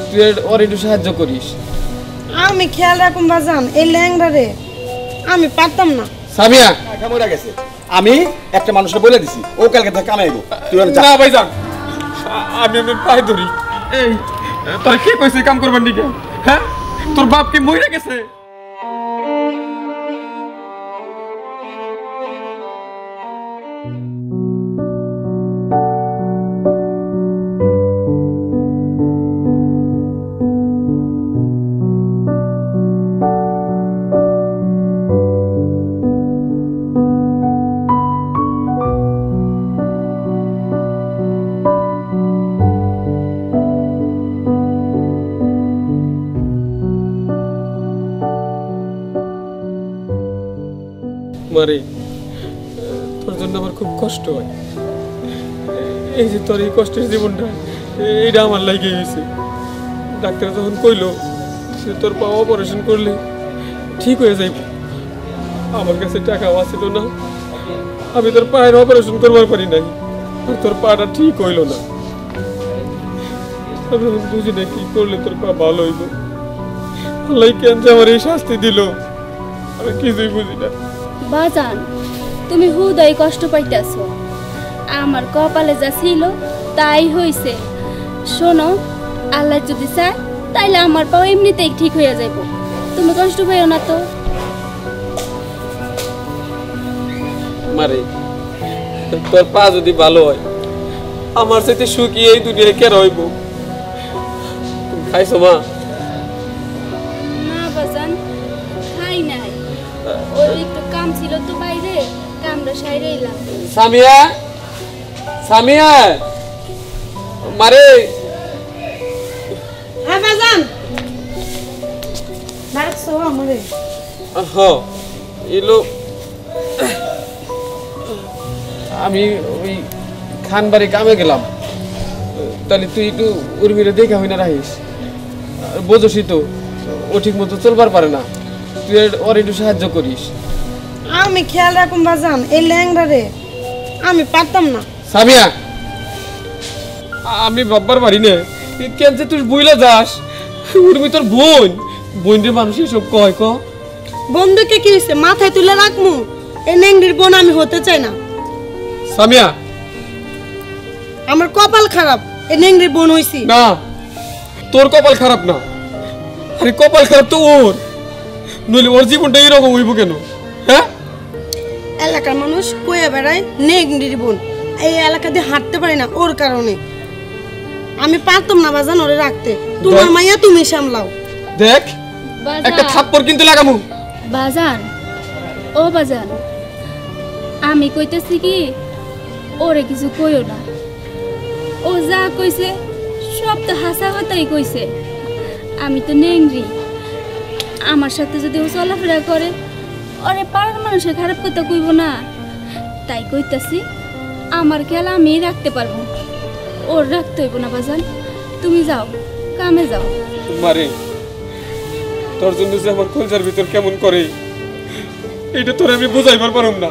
তুই ওর একটু সাহায্য করিস। আমি খেয়াল রাখুন বাজান, এই ল্যাংড়া রে আমি পারতাম না। সামিয়া মরে গেছে, আমি একটা মানুষকে বলে দিছি ও কালকে থেকে কামাইবো। তুই না ভাইজান, আমি আমার পায়ে ধরি। এই তোর কে কইছে কাম করবার নিকে? হ্যাঁ, তোর বাপ কি মরে গেছে? মারে, তোর জন্য আমার খুব কষ্ট হয়। এই যে তোর এই কষ্টের জীবনটা, এইটা আমার লাগে গেছে। ডাক্তার যখন কইলো যে তোর পা অপারেশন করলে ঠিক হয়ে যাইব, আমার কাছে টাকাও ছিল না, আমি তোর পায়ের অপারেশন করবার পারি নাই, আর তোর পাটা ঠিক হইল না। আমি বুঝি না কি করলে তোর পা ভালো হইব। আল্লাহ কেন যে আমার এই শাস্তি দিল, আমি কিছুই বুঝি না। বাজান, তুমি হুদয় কষ্ট পাইতেছ, আমার কপালে যা ছিল তাই হইছে। শোনো, আল্লাহ যদি চায় তাইলে আমার পাও এমনিতেই ঠিক হয়ে যাইব, তুমি কষ্ট পাইও না তো। মারে, তোর পা যদি ভালো হয়, আমার সাথে সুখী এই দুনিয়ায় কে রইব? তুমি খাইছো মা? না বাজান, খাই নাই, ওই একটু কাম ছিল তো বাইরে, কামটা সাইরে এলাম। সামিয়া, সামিয়া মারে। হ্যাঁ বাজান, ডাকছো আমারে? হ্যাঁ, এলো। আমি ওই খানবাড়ি কামে গেলাম, তাহলে তুই একটু উর্মিরে দেখা হই না রাখিস। বোঝসই তো, ও ঠিক মতো চলবার পারে না, তুই ওর একটু সাহায্য করিস। আমি খেয়াল রাখুন বাজান, এই ল্যাংড়া রে আমি পারতাম না। সামিয়া, আমি বাবার বাড়ি নে, কেন যে তুই বুইলা যাস? উর্মি তোর বোন, বোনরে মানুষ এসব কয় ক? বন্ধুকে কি হয়েছে, মাথায় তুলে রাখমু? এই ল্যাংড়ির বোন আমি হতে চাই না। সামিয়া, আমার কপাল খারাপ, এই ল্যাংড়ির বোন হইছি। না, তোর কপাল খারাপ না, আরে কপাল খারাপ তো ওর, নইলে ওর জীবনটা এরকম হইব কেন? হ্যাঁ, এলাকার মানুষ কয়ে বেড়ায় ল্যাংড়ির বোন, এই এলাকা দিয়ে হাঁটতে পারি না ওর কারণে। আমি পারতাম না বাজান ওরে রাখতে, তোমার মাইয়া তুমি সামলাও। দেখ একটা থাপ্পড় কিন্তু লাগামু। বাজান, ও বাজান, আমি কইতেছি কি, ওরে কিছু কইও না। ও যা কইছে সব তো হাসা কথাই কইছে। আমি তো নেংরি, আমার সাথে যদি ও চলাফেরা করে, ওরে পাড়ার মানুষে খারাপ কথা কইব না। তাই কইতাছি, আমার খেয়াল আমি রাখতে পারবো, ওর রাখতে হইব না। বাজান, তুমি যাও, কামে যাও। মারে, তোর জন্য যে আমার কলজার ভিতর কেমন করে, এটা তোর আমি বুঝাইবার পারুম না।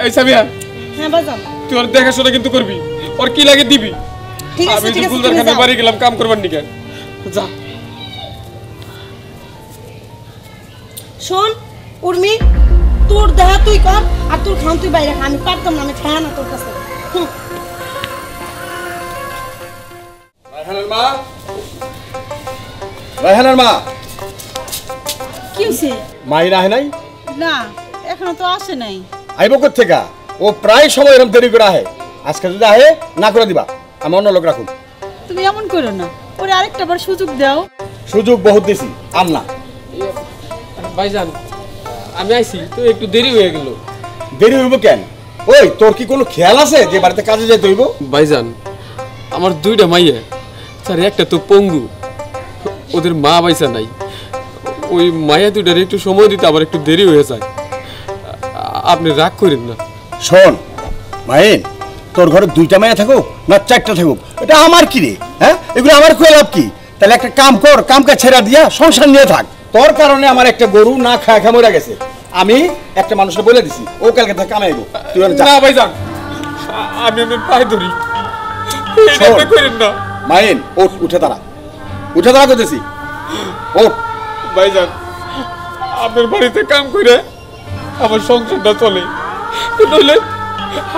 এই সামিয়া, হ্যাঁ বাজান, তুই ওর দেখাশোনা কিন্তু করবি, ওর কি লাগে দিবি। ঠিক আছে আমি ঠিক আছে, গুলদার তুমি খানে যাও। বাড়ি গেলাম কাম করবার নিকে, যা। শোন উর্মি, তোর দেহা তুই কর, আর তোর খান তুই বাইরে খা। আমি পারতাম না, আমি খায় না তোর কাছে। রায়হানের মা, রায়হানের মা। কি হইছে? মাই রাহে নাই? না, এখনো তো আসে নাই। আইব কোত্থেকা? ও প্রায় সময় এরকম দেরি করে আহে, আজকে যদি আহে না করে দিবা, আমি অন্য লোক রাখুন। তুমি এমন করো না, ওরে আরেকটা বার সুযোগ দাও। সুযোগ বহুত দিছি, আর না। ভাইজান, আমি আইছি তো, একটু দেরি হয়ে গেল। দেরি হইব কেন? ওই তোর কি কোনো খেয়াল আছে যে বাড়িতে কাজে যেতে হইব? ভাইজান, আমার দুইটা মাইয়া, স্যার একটা তো পঙ্গু, ওদের মা বাইসা নাই। ওই মায়া দুইটার একটু সময় দিতে আবার একটু দেরি হয়ে যায়, আপনি রাগ করেন না। শোন মাইন, তোর ঘরে দুইটা মায়া থাকুক না চারটা থাকুক, এটা আমার কি রে? হ্যাঁ, এগুলো আমার কয়ে লাভ কি? তাহলে একটা কাম কর, কামকে ছেড়া দিয়া সংসার নিয়ে থাক। তোর কারণে আমার একটা গরু না খায় খা মরে গেছে, আমি একটা মানুষকে বলে দিছি ও কালকে থেকে কামাইবো। তুই না ভাইজান, আমি আমার পায়ে ধরি, করেন না। মাইন ওঠ, উঠে দাঁড়া, উঠে দাঁড়া করতেছি, ওঠ। ভাইজান আপনার বাড়িতে কাম করে আমার সংসারটা চলে, নইলে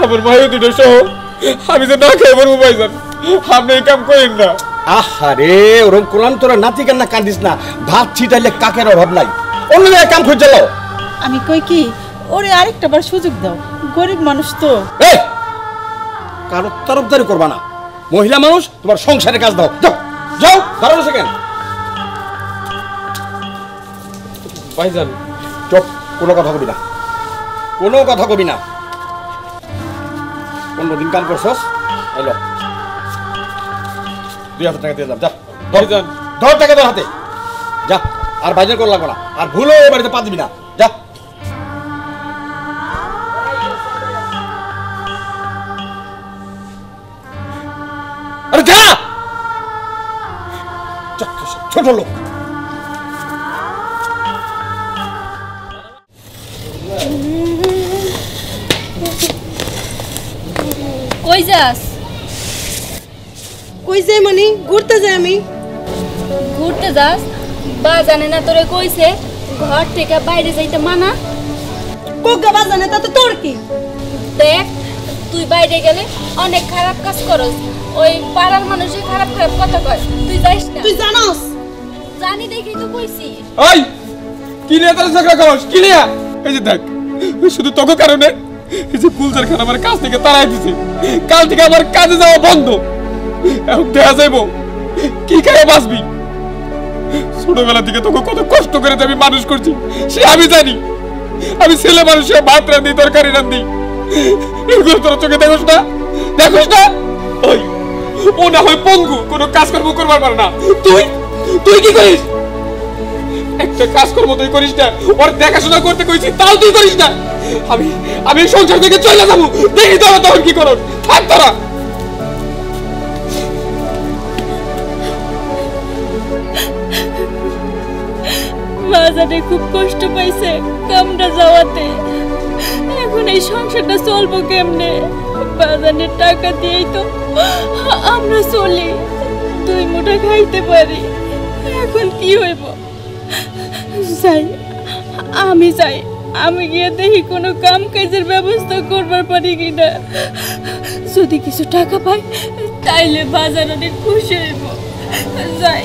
আমার মায়ের দুটো সহ আমি যে না খেয়ে পারবো। ভাইজান আপনি এই কাম করেন না। আহারে ওরকম কোলাম তোরা নাতি কান্না কান্দিস না, ভাত ছিটাইলে কাকের অভাব নাই, অন্য জায়গায় কাম খুঁজে যাও। আমি কই কি ওরে আরেকটা বার সুযোগ দাও, গরিব মানুষ তো। এই কারো তরফদারি করবা না, মহিলা মানুষ, তোমার সংসারে কাজ দাও, যাও যাও, দাঁড়ানো সেকেন্ড। ভাইজান চুপ, কোনো কথা কবি না, কোনো কথা কবি না। 15 দিন কাম করছস, এলো 2000 টাকা দিয়ে দিলাম, যা। ভাইজান 10 টাকা তোর হাতে, যা, আর বাজার করা লাগবে না, আর ভুলেও এ বাড়িতে পা দিবি না, যা। আরে যা, ছোট লোক। কই যাস? কই যাই মানে ঘুরতে যাই আমি। ঘুরতে যাস? বা জানে না তোরে কইছে ঘর থেকে বাইরে যাইতে মানা। কোগা বাজানে তাতে তোর কি? দেখ তুই বাইরে গেলে অনেক খারাপ কাজ করস, ওই পাড়ার মানুষের খারাপ খারাপ কথা কয়, তুই যাইস না। তুই জানোস? জানি দেখি তো কইছি। ওই কি নিয়ে তার ঝগড়া করস? কি নিয়ে? এই যে দেখ, শুধু তোকে কারণে এই যে গুলজার খান আমার কাছ থেকে তাড়াই দিছে, কাল থেকে আমার কাজে যাওয়া বন্ধ। এখন দেখা যাইব কি করে বাঁচবি। ছোটবেলা থেকে তোকে কত কষ্ট করে আমি মানুষ করছি সে আমি জানি। আমি ছেলে মানুষের ভাত রান্ধি, তরকারি রান্ধি, এগুলো তোর চোখে দেখোস না? দেখোস না? ওই ও না হয় পঙ্গু, কোনো কাজকর্ম করবার পারে না। তুই তুই কি করিস? একটা কাজকর্ম তুই করিস না, ওর দেখাশোনা করতে কইছি তাও তুই করিস না। আমি সংসার থেকে চলে যাবো, দেখি তোরা তখন কি করো। থাক তোরা। বাজারে খুব কষ্ট পাইছে কামটা যাওয়াতে, এখন এই সংসারটা চলবো কেমনে? বাজারের টাকা দিয়েই তো আমরা চলি, 2 মুঠা খাইতে পারি। এখন কি হইব? যাই, আমি যাই, আমি গিয়ে দেখি কোনো কাম কাজের ব্যবস্থা করবার পারি কিনা। যদি কিছু টাকা পাই তাইলে বাজার অনেক খুশি হইব। যাই।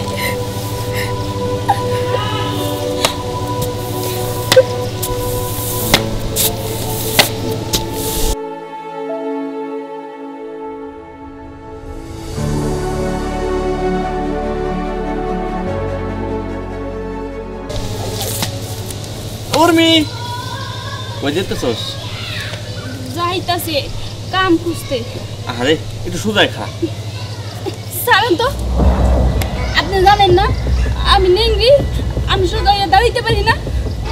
উর্মি, কই যেতেছস? যাইতাছে কাম খুঁজতে। আরে একটু সুজাই খা। ছাড়েন তো, আপনি জানেন না আমি নেংরি, আমি সোজা হইয়া দাঁড়াইতে পারি না।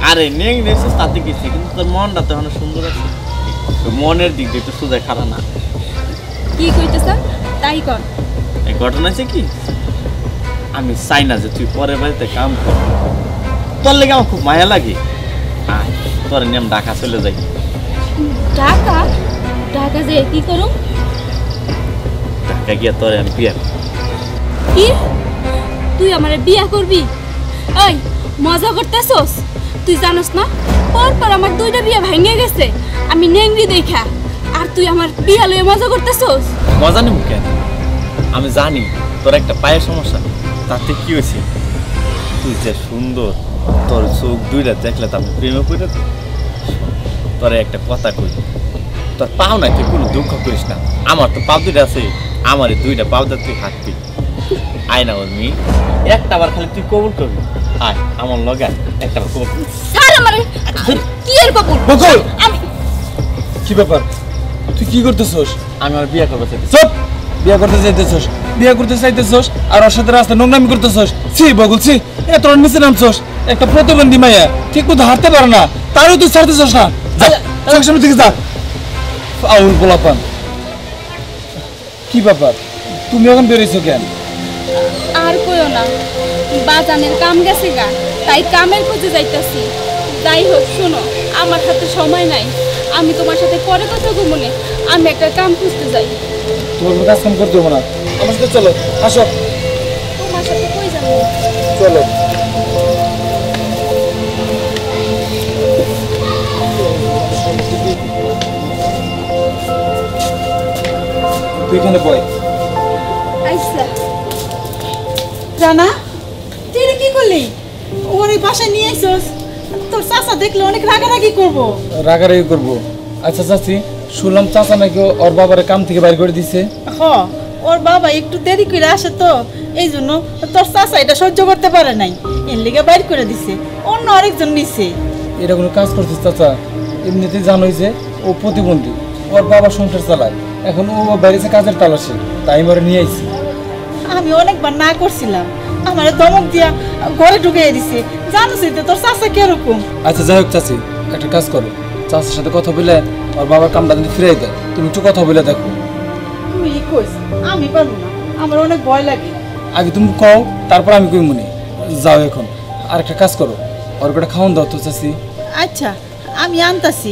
আরে নেং নেছিস তাতে কিছু, কিন্তু তোর মনটা তো এখন সুন্দর আছে, তোর মনের দিক দিয়ে একটু সুজাই খারা না। কি কইতেছেন তাই কর। এই ঘটনা আছে কি, আমি চাই না যে তুই পরের বাড়িতে কাম কর, তোর লেগে আমার খুব মায়া লাগে। আয় তোর নিয়ম ঢাকা চলে যাই। ঢাকা? ঢাকা যে কি করুম? ঢাকা গিয়া তোর আমি বিয়ে। কি তুই আমারে বিয়া করবি? ওই মজা করতেছস? তুই জানোস না পর আমার 2টা বিয়া ভেঙে গেছে আমি নেংরি দেখা, আর তুই আমার বিয়া লইয়া মজা করতেছস? মজা নেব কেন? আমি জানি তোর একটা পায়ের সমস্যা, তাতে কি হয়েছে? তুই যে সুন্দর, তোর চোখ 2টা দেখলে তো আমি প্রেমে পড়ে। তোর একটা কথা কই, তোর পাও না, তুই কোনো দুঃখ করিস না। আমার তো পাও 2টা আছে, আমার 2টা পাও দা তুই হাঁটবি। আয় না ওর মেয়ে, একটা বার খালি তুই কবুল করবি। আয় আমার লগে একটা বার কবুল। স্যার আমারে কি এর কবুল? বকুল, আমি কি ব্যাপার? তুই কি করতেছস? আমি আর বিয়ে করবো চাইতেছি। চুপ! বিয়ে করতে চাইতেছস, বিয়ে করতে চাইতেছস, আর ওর সাথে রাস্তা নোংরামি করতেছস। ছি বকুল, ছি! এত নিচে নামছস, একটা প্রতিবন্ধী মাইয়া ঠিক মতো হাঁটতে পারে না, তারও তুই ছাড়তেছস না। চোখের সামনে থেকে যা, আউল পোলাপান। কি ব্যাপার, তুমি এখন বেরিয়েছো কেন? আর কইও না, বাজানের কাম গেছে গা, তাই কামের খোঁজে যাইতাছি। যাই হোক শোনো, আমার হাতে সময় নাই, আমি তোমার সাথে পরে কথা বলবো। আমি একটা কাম খুঁজতে যাই। তোর কাজ কাম করতে হবে না, আমার সাথে চলো, আসো। তোমার সাথে কই যাবো? চলো। তুই এখানে বয়। আচ্ছা। রানা তুই এটা কি করলি? ওর এই বাসায় নিয়ে আইসস, তোর চাচা দেখলে অনেক রাগারাগি করবো। রাগারাগি করবো? আচ্ছা চাচি, শুনলাম চাচা নাকি ওর বাবার কাম থেকে বাইর করে দিছে। হ, ওর বাবা একটু দেরি করে আসে তো, এই জন্য তোর চাচা এটা সহ্য করতে পারে নাই, এর লিগে বাইর করে দিছে, অন্য আরেকজন নিছে। এটা কোনো কাজ করছিস চাচা? এমনিতেই জানোই যে ও প্রতিবন্ধী, ওর বাবা সংসার চালায়, এখন ও বাইরেছে কাজের তালাশে, তাই আমি ওরা নিয়ে আইছি। আমি অনেকবার না করছিলাম, আমার ধমক দিয়া ঘরে ঢুকিয়ে দিছে, জানোসই তো তোর চাচা কিরকম। আচ্ছা যাই হোক চাচি, একটা কাজ করো, চাচার সাথে কথা বলে ওর বাবার কামটা যদি ফিরাই দেয়, তুমি একটু কথা বলে দেখো। তুই কইস, আমি পারবো না, আমার অনেক ভয় লাগে। আগে তুমি কও, তারপর আমি কই মনে। যাও এখন, আর একটা কাজ করো, ওর একটা খাওয়ান দাও তো চাচি। আচ্ছা আমি আনতাছি,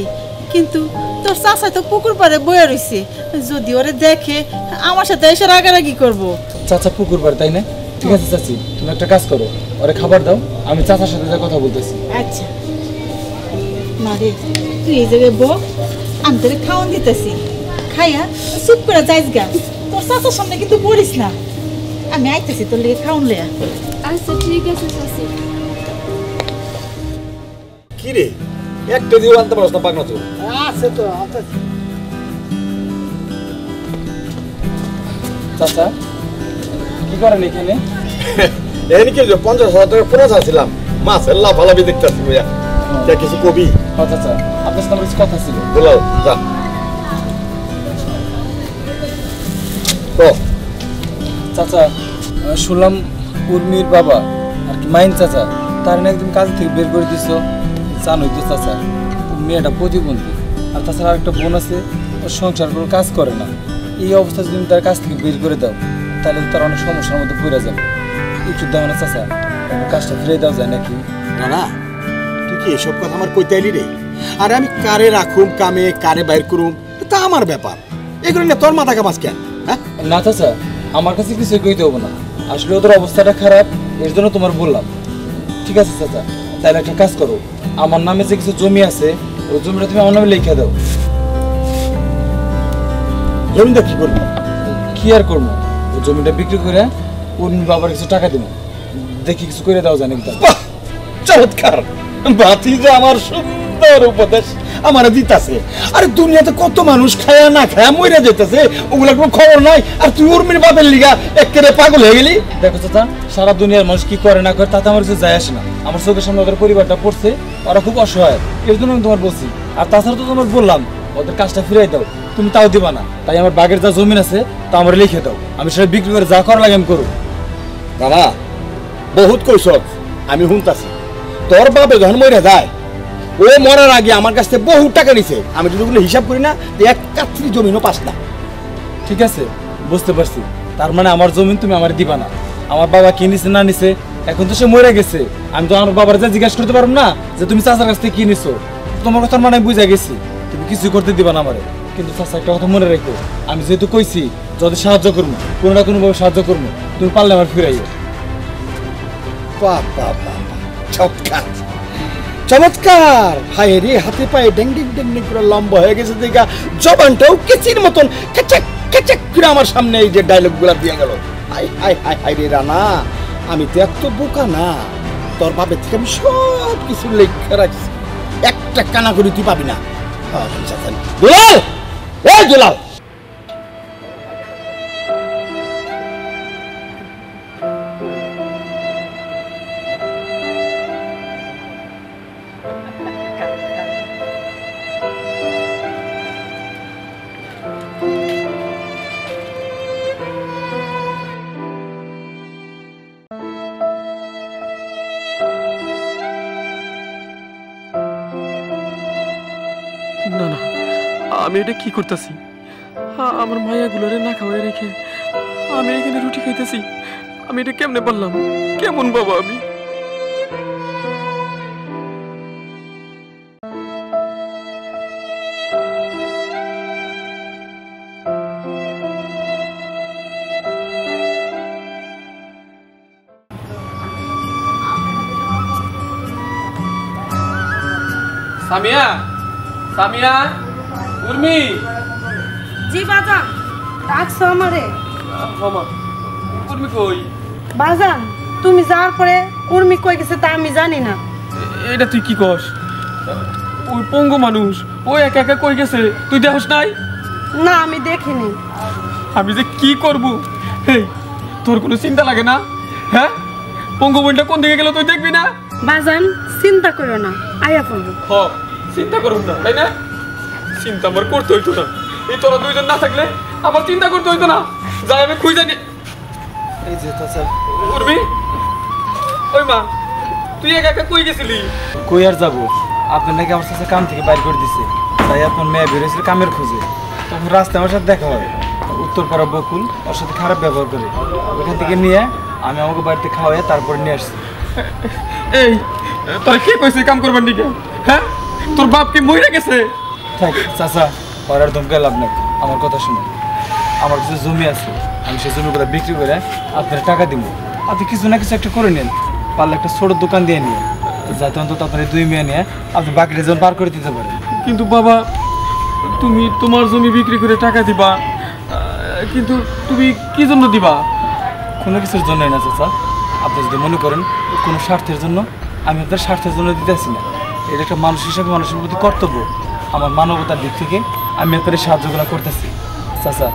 কিন্তু তোর চাচা তো পুকুর পাড়ে বয়ে রইছে, যদি ওরে দেখে আমার সাথে এসে রাগারাগি করবো। চাচা পুকুর পাড়ে, তাই না? ঠিক আছে চাচি, তুমি একটা কাজ করো, ওরে খাবার দাও, আমি চাচার সাথে যা কথা বলতেছি। আচ্ছা মারে, তুই এই জায়গায় বল, আমি তোরে খাওয়ান দিতেছি, খাইয়া চুপ করে যাইস গা, তোর চাচার সামনে কিন্তু পড়িস না। আমি আইতেছি তোর লেগে খাওয়ান লেয়া। আচ্ছা ঠিক আছে চাচি। কি রে, একটা দিও আনতে পারছ না পাকনা তো? আছে তো। চাচা কি করেন এখানে? এখানে কি 50,000 টাকা পুরো চাচ্ছিলাম, মাছের লাফালাফি দেখতেছি ভাইয়া। কে কিছু কবি? হ্যাঁ চাচা, আপনার সাথে আমার কিছু কথা ছিল। বলাও যা। চাচা শুনলাম উর্মির বাবা আর কি মাইন চাচা, তার না একদম কাজ থেকে বের করে দিছো। জানোই তো চাচা, মেয়েটা প্রতিবন্ধী, আর তাছাড়া আরেকটা বোন আছে, ওর সংসার কোনো কাজ করে না। এই অবস্থা যদি তুমি তার কাছ থেকে বের করে দাও, তাহলে তার অনেক সমস্যার মধ্যে পড়ে যাবে। একটু দাও না চাচা, কাজটা ফিরে দেওয়া যায় নাকি? না না, তুই কি এসব কথা আমার কইতে আইলি রে? আর আমি কারে রাখুম কামে, কারে বাইর করুম, তা আমার ব্যাপার। এগুলো না তোর মাথা কামাস কেন? হ্যাঁ না চাচা, আমার কাছে কিছুই কইতে হবো না, আসলে ওদের অবস্থাটা খারাপ, এর জন্য তোমার বললাম। ঠিক আছে চাচা, তাহলে একটা কাজ করো, আমার নামে যে কিছু জমি আছে, ওই জমিটা তুমি আমার নামে লিখে দাও। জমিটা কি করবি? কি আর করবো, ওই জমিটা বিক্রি করে উর্মির বাবার কিছু টাকা দিব, দেখি কিছু করে দাও জানি। বাহ, চমৎকার! ভাতিজা আমার সুন্দর উপদেশ আমার দিতাছে। আরে দুনিয়াতে কত মানুষ খায়া না খায়া মইরা যেতেছে, ওগুলা কোনো খবর নাই, আর তুই উর্মির বাপের লিগা একেবারে পাগল হয়ে গেলি। দেখো চাচা, সারা দুনিয়ার মানুষ কি করে না করে তাতে আমার কিছু যায় আসে না। আমার চোখের সামনে ওদের পরিবারটা পড়ছে, ওরা খুব অসহায়, এর জন্য আমি তোমার বলছি। আর তাছাড়া তো তোমার বললাম ওদের কাজটা ফিরাই দাও, তুমি তাও দিবা না। তাই আমার বাগের যা জমিন আছে তা আমার লিখে দাও, আমি সেটা বিক্রি করে যা করা লাগে আমি করো। বাবা বহুত কইছ, আমি শুনতাছি। তোর বাপে যখন মরে যায়, ও মরার আগে আমার কাছ থেকে বহু টাকা নিছে। আমি যদি ওগুলো হিসাব করি না, এক কাত্রি জমিনও পাস না। ঠিক আছে, বুঝতে পারছি, তার মানে আমার জমিন তুমি আমার দিবা না। আমার বাবা কি নিছে না নিছে, এখন তো সে মরে গেছে, আমি তো আমার বাবার যা জিজ্ঞাসা করতে পারবো না যে তুমি চাচার কাছ থেকে কি নিছো। তোমার কথা মানে আমি বুঝে গেছি, তুমি কিছু করতে দিবা না আমারে। কিন্তু চাচা একটা কথা মনে রেখো, আমি যেহেতু কইছি যদি সাহায্য করবো, কোনো না কোনোভাবে সাহায্য করবো, তুমি পারলে আমার ফিরাইও। চমৎকার চমৎকার! হায় রে, হাতে পায়ে ডেংডিং ডেংডিং করে লম্বা হয়ে গেছে, দেখা জবানটাও কেচির মতন খেচাক খেচাক করে আমার সামনে এই যে ডায়লগ গুলা দিয়ে গেল। হাই হাই হাই হাই রে রানা, আমি তো এত বোকা না। তোর বাপের থেকে আমি সব কিছু লেখা রাখছি, একটা কানা করে তুই পাবি না। দুলাল, এই দুলাল, না না, আমি এটা কি করতেছি? আমার মায়াগুলোরে না খাওয়াই রেখে আমি এখানে রুটি খাইতেছি। আমি এটা কেমনে বললাম? কেমন বাবা আমি? সামিয়া, সামিয়া, উর্মি। জি বাজান, ডাকছো আমারে? মামা, উর্মি কই? বাজান, তুমি যাওয়ার পরে উর্মি কই গেছে তা আমি জানি না। এটা তুই কি কস? ওই পঙ্গু মানুষ, ওই একা একা কই গেছে তুই দেখস নাই? না, আমি দেখিনি। আমি যে কি করব? এই তোর কোনো চিন্তা লাগে না? হ্যাঁ, পঙ্গু বোনটা কোন দিকে গেল তুই দেখবি না? বাজান, চিন্তা করো না, আয়া পড়বো। হ, চিন্তা করুন না, তাই না? চিন্তা আমার করতে হইতো না। এই তোরা দুইজন না থাকলে আমার চিন্তা করতে হইতো না। যাই আমি খুঁজে জানি। এই যে চাচা। উর্মি, ওই মা, তুই একা একা কই গেছিলি? কই আর যাবো, আপনার নাকি আমার চাচা কাম থেকে বাইর করে দিছে, তাই আপনার মেয়ে বেরোয়েছিল কামের খোঁজে। তখন রাস্তায় আমার সাথে দেখা হয়, উত্তরপাড়া বকুল ওর সাথে খারাপ ব্যবহার করে। ওখান থেকে নিয়ে আমি আমাকে বাড়িতে খাওয়াই তারপরে নিয়ে আসছি। এই তোরা কে কইছে কাম করবার দিকে? হ্যাঁ, তোর বাপ কি মরে গেছে? থাক চাচা, ওর আর ধমকে লাভ নাই, আমার কথা শুনে। আমার কিছু জমি আছে, আমি সেই জমিগুলো বিক্রি করে আপনার টাকা দিব। আপনি কিছু না কিছু একটা করে নেন, পারলে একটা ছোট দোকান দিয়ে নিয়ে, যাতে অন্তত আপনার 2 মেয়ে নিয়ে আপনি বাকিটা যেমন পার করে দিতে পারেন। কিন্তু বাবা, তুমি তোমার জমি বিক্রি করে টাকা দিবা, কিন্তু তুমি কি জন্য দিবা? কোনো কিছুর জন্যই না চাচা, আপনি যদি মনে করেন কোনো স্বার্থের জন্য, আমি আপনার স্বার্থের জন্য দিতেছি না। এটা একটা মানুষ হিসাবে মানুষের প্রতি কর্তব্য, আমার মানবতার দিক থেকে আমি আপনার এই সাহায্যগুলো করতেছি। চাচা,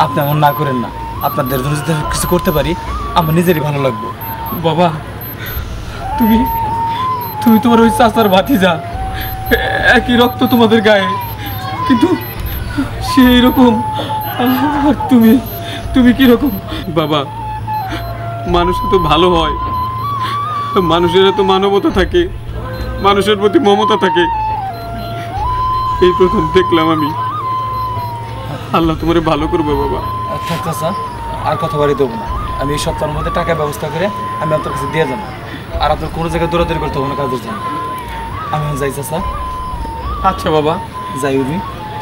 আপনি এমন না করেন না, আপনাদের জন্য যদি কিছু করতে পারি আমার নিজেরই ভালো লাগবে। বাবা, তুমি তুমি তোমার ওই চাচার ভাতিজা, একই রক্ত তোমাদের গায়ে, কিন্তু সেই রকম আর তুমি তুমি কি রকম? বাবা, মানুষ তো ভালো হয়, মানুষের তো মানবতা থাকে, মানুষের প্রতি মমতা থাকে। এই প্রথম দেখলাম আমি। আল্লাহ তোমারে ভালো করবে বাবা। থাক চাচা, আর কথা বাড়ি দেবো না। আমি এই সপ্তাহের মধ্যে টাকার ব্যবস্থা করে আমি আপনার কাছে দিয়ে যাবো, আর আপনার কোনো জায়গায় দৌড়াদৌড়ি করতে হবে না কাজের জন্য। আমি যাই চাচা। আচ্ছা বাবা, যাই উর্মি।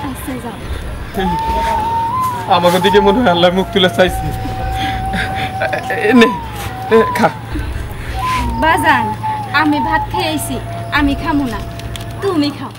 আচ্ছা যাও। আমাকে দিকে মনে হয় আল্লাহ মুখ তুলে চাইছি। নে, খা। বাজান, আমি ভাত খেয়েছি, আমি খামু না, তুমি খাও।